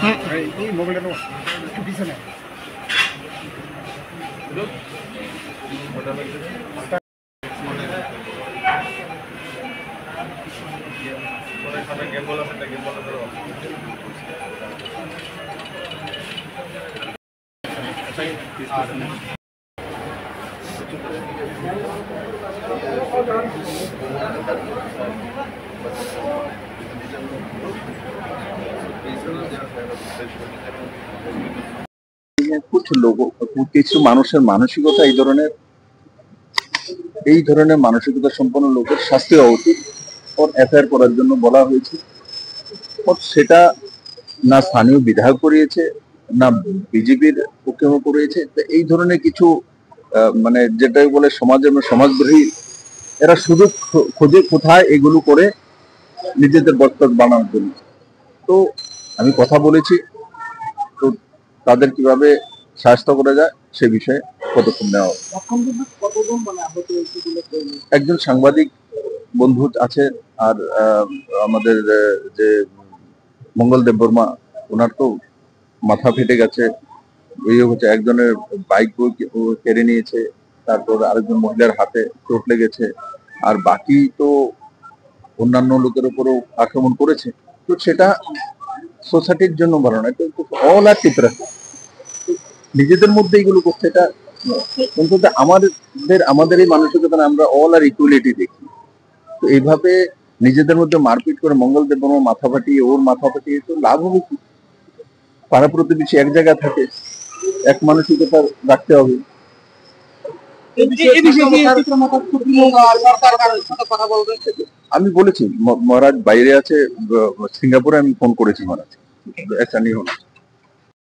এই মোবাইলটা একটু পিছনে কিছু মানুষের মানসিকতা এই ধরনের মানসিকতা সম্পন্ন লোকের শাস্তি হওয়া উচিত। ওর এফআইআর করার জন্য বলা হয়েছে, সেটা না স্থানীয় বিধায়ক করিয়েছে না বিজেপির পক্ষে করিয়েছে। এই ধরনের কিছু মানে যেটাই বলে সমাজদ্রোহী, এরা সুযোগ খোঁজে কোথায় এগুলো করে নিজেদের বক্তব্য বানানোর জন্য। তো আমি কথা বলেছি, তো তাদের কিভাবে শাস্তি করা যায় সে বিষয়ে পদক্ষেপ নেওয়া হবে। একজন সাংবাদিক বন্ধু আছে, আর আমাদের যে মঙ্গল দেববর্মা, ওনার তো মাথা ফেটে গেছে, হচ্ছে একজনের বাইক কেড়ে নিয়েছে, তারপর আরেকজন মহিলার হাতে চোট লেগেছে, আর বাকি তো অন্যান্য লোকের উপরও আক্রমণ করেছে। তো সেটা সোসাইটির জন্য ভালো নয়, অল আর টিপরা নিজেদের মধ্যে এগুলো করছে, এটা অন্তত আমাদের এই মানসিকতা আমরা অল আর ইকুয়ালিটি দেখি। তো এইভাবে নিজেদের মধ্যে মারপিট করে মঙ্গল দেববর্মার মাথা ফাটিয়ে ওর মাথা ফাটিয়ে তো লাভ হবে কি? পাড়া প্রতিবেশী এক জায়গায় থাকে, এক মানসিকতা রাখতে হবে। আমি বলেছি মহারাজ বাইরে আছে, সিঙ্গাপুরে আমি ফোন করেছি মহারাজ, একটা নিয়ে হলো।